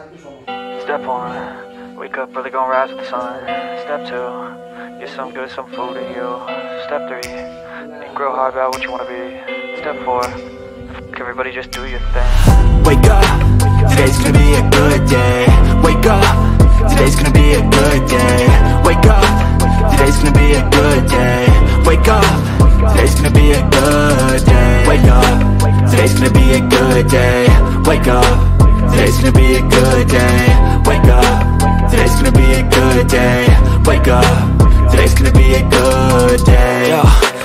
Step one, wake up early, gonna rise with the sun. Step two, get some good, some food in you. Step three, think real hard about what you wanna be. Step four, everybody just do your thing. Wake up, today's gonna be a good day. Wake up, today's gonna be a good day. Wake up, today's gonna be a good day. Wake up, today's gonna be a good day. Wake up, today's gonna be a good day. Wake up, today's gonna be a good day. Wake up, today's gonna be a good day. Wake up, today's gonna be a good day. Yo,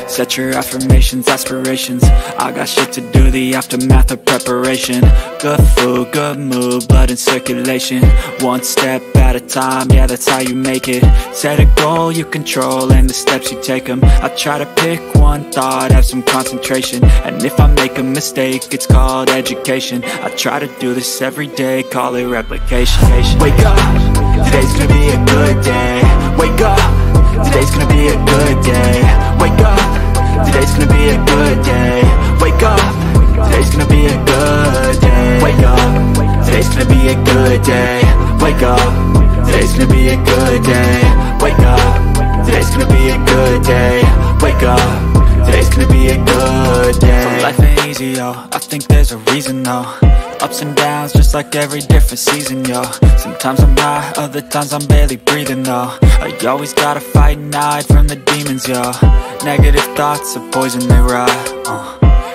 set your affirmations, aspirations. I got shit to do, the aftermath of preparation. Good food, good mood, blood in circulation. One step at a time, yeah, that's how you make it. Set a goal you control and the steps you take them. I try to pick one thought, have some concentration. And if I make a mistake, it's called education. I try to do this every day, call it replication. Wake up, today's gonna be a good day. Wake up, today's gonna be a good day. Wake up, today's gonna be a good day. Wake up, today's gonna be a good day. Wake up, today's gonna be a good day. Wake up, today's gonna be a good day. Wake up, today's gonna be a good day. Wake up, today's gonna be a good day. So life ain't easy, yo, I think there's a reason though. Ups and downs, just like every different season, yo. Sometimes I'm high, other times I'm barely breathing, though. I always gotta fight and hide from the demons, yo. Negative thoughts are poison, they rot.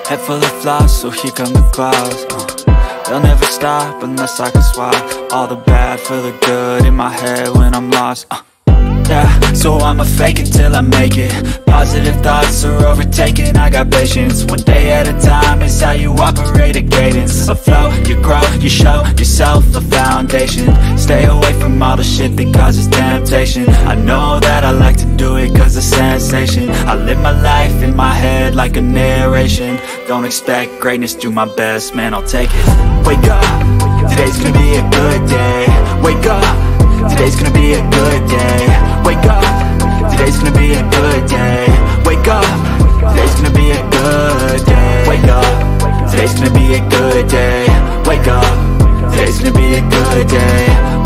Head full of flies, so here come the clouds. They'll never stop unless I can swap all the bad for the good in my head when I'm lost. Yeah, so I'ma fake it till I make it. Positive thoughts are overtaken, I got patience. One day at a time is how you operate a cadence. A flow, you grow, you show yourself a foundation. Stay away from all the shit that causes temptation. I know that I like to do it cause of sensation. I live my life in my head like a narration. Don't expect greatness, do my best, man, I'll take it. Wake up, today's gonna be a good day. Wake up, today's gonna be a good day. Wake up, today's gonna be a good day. Wake up, today's gonna be a good day. Wake up, today's gonna be a good day. Wake up, today's gonna be a good day.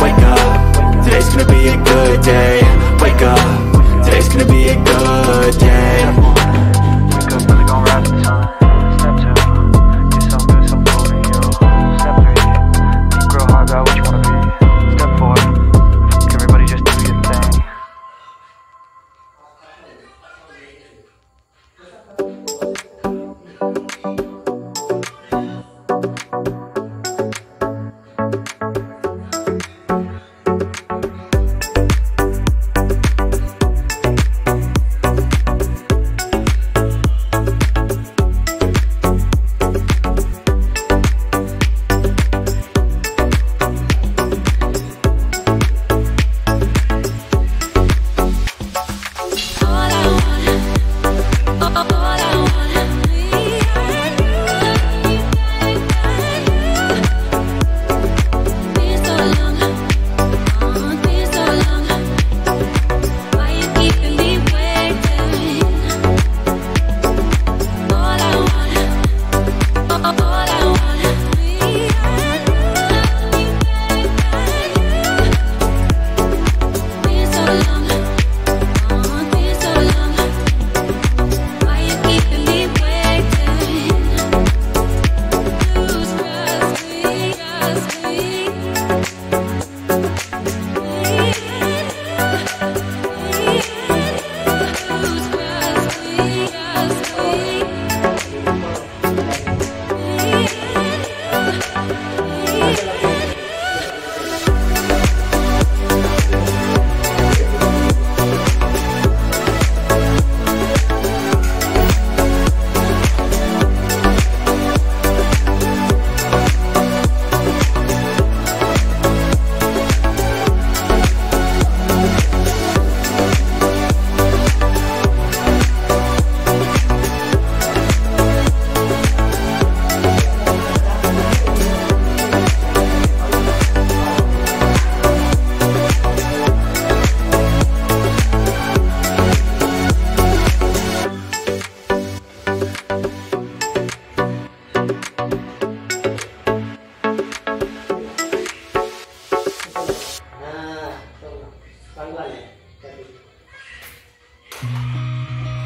Wake up, today's gonna be a good day. Wake up, today's gonna be a good day. Wake up, really gonna rise with the sun. Step two, get some good, some food in you. Step three, think real hard about what you wanna be. Step four, everybody just do your thing.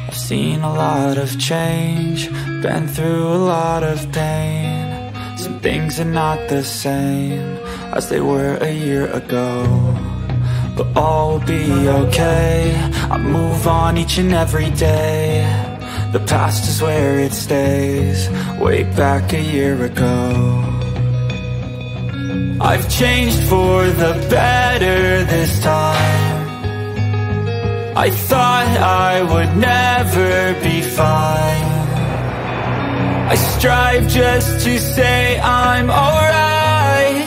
I've seen a lot of change, been through a lot of pain. Some things are not the same as they were a year ago, but all will be okay. I move on each and every day. The past is where it stays, way back a year ago. I've changed for the better this time. I thought I would never be fine. I strive just to say I'm alright,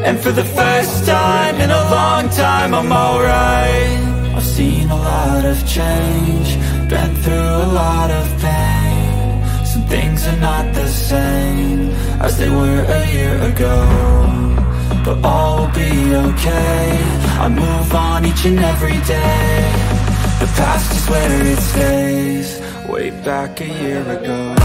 and for the first time in a long time I'm alright. I've seen a lot of change, been through a lot of pain. Some things are not the same as they were a year ago, but all will be okay. I move on each and every day. The past is where it stays, way back a year ago.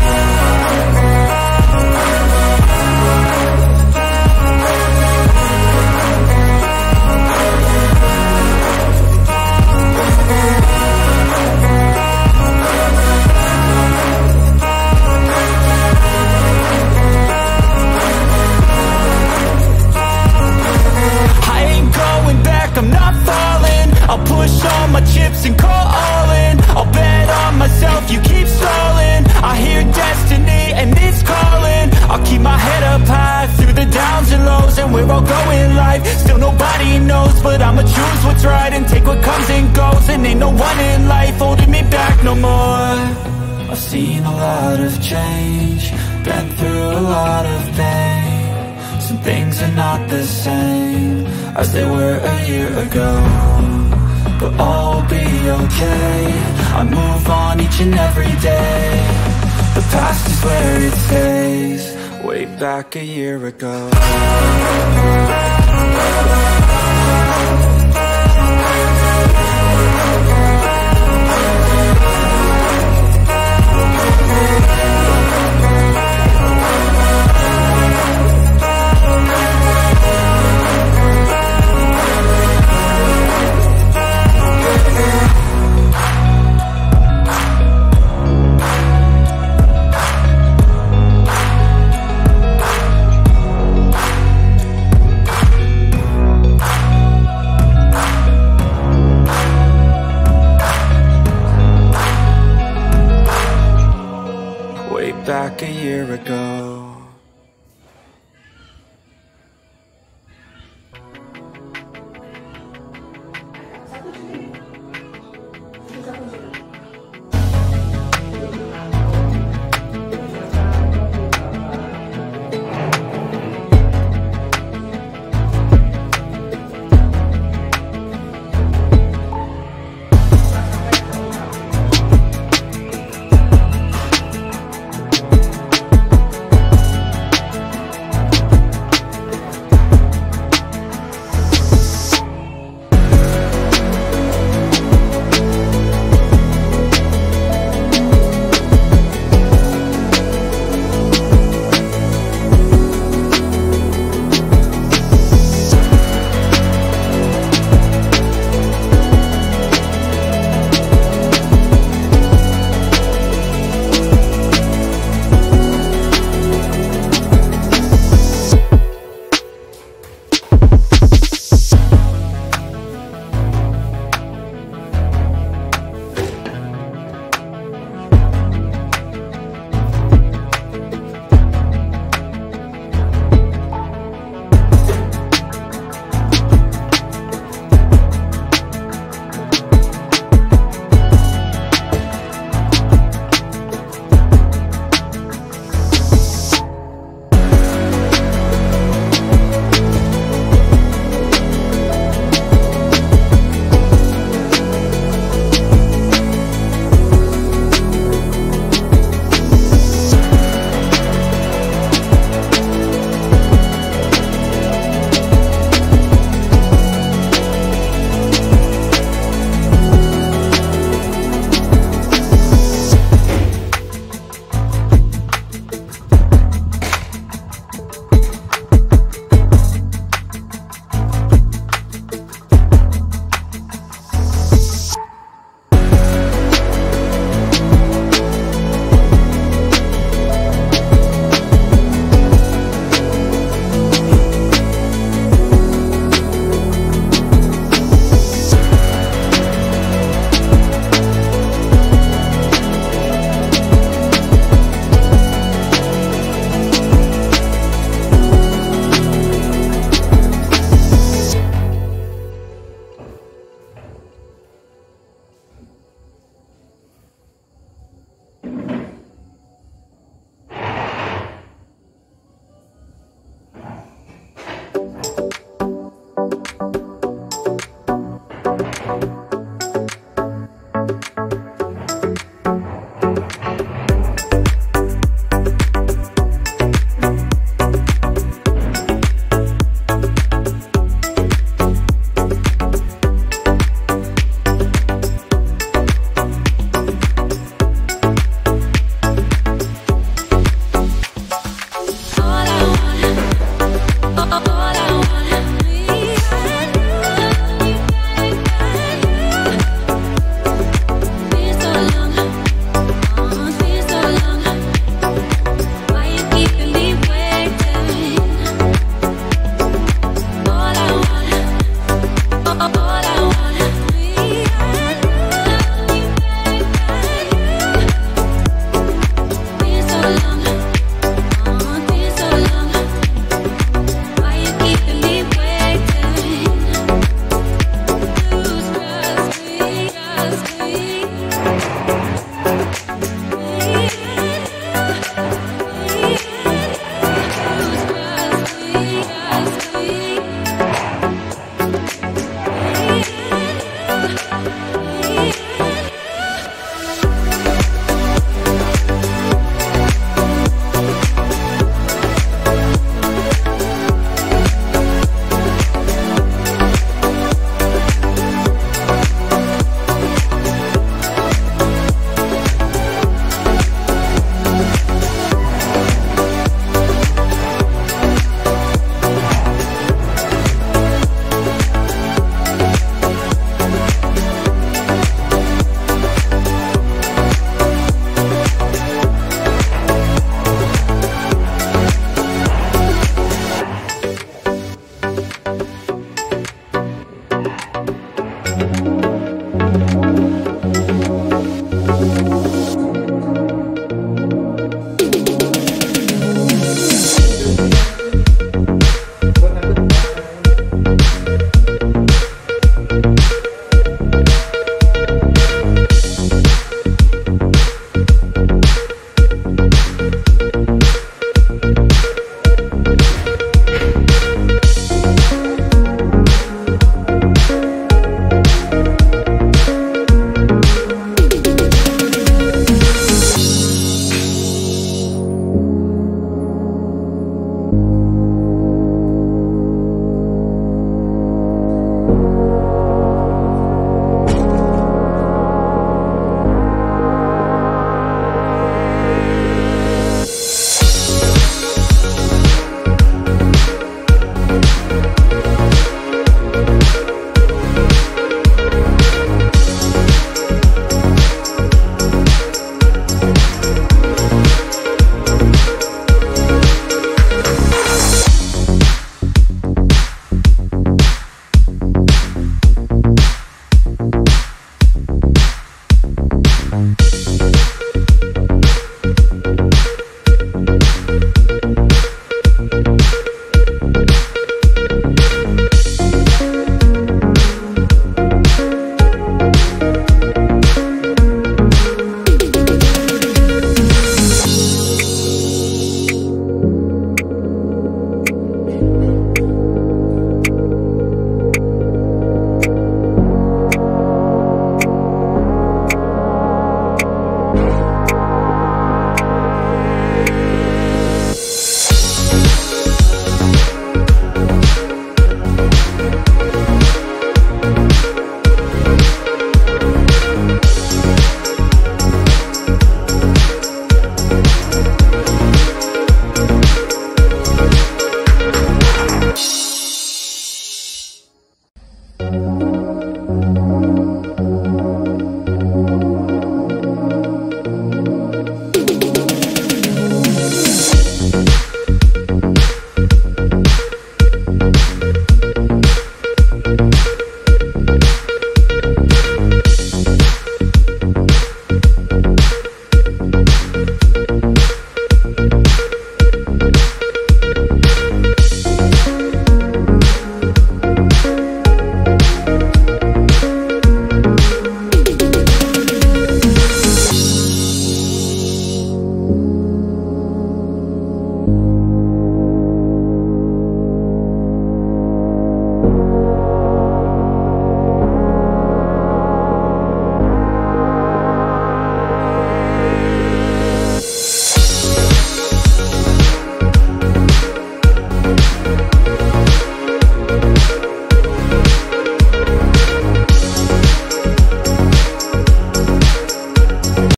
I'm not falling, I'll push all my chips and call all in. I'll bet on myself, you keep stalling. I hear destiny and it's calling. I'll keep my head up high through the downs and lows, and we're all going life. Still nobody knows, but I'ma choose what's right and take what comes and goes. And ain't no one in life holding me back no more. I've seen a lot of change, been through a lot of pain. Some things are not the same as they were a year ago, but all will be okay. I move on each and every day. The past is where it stays, way back a year ago. Back a year ago.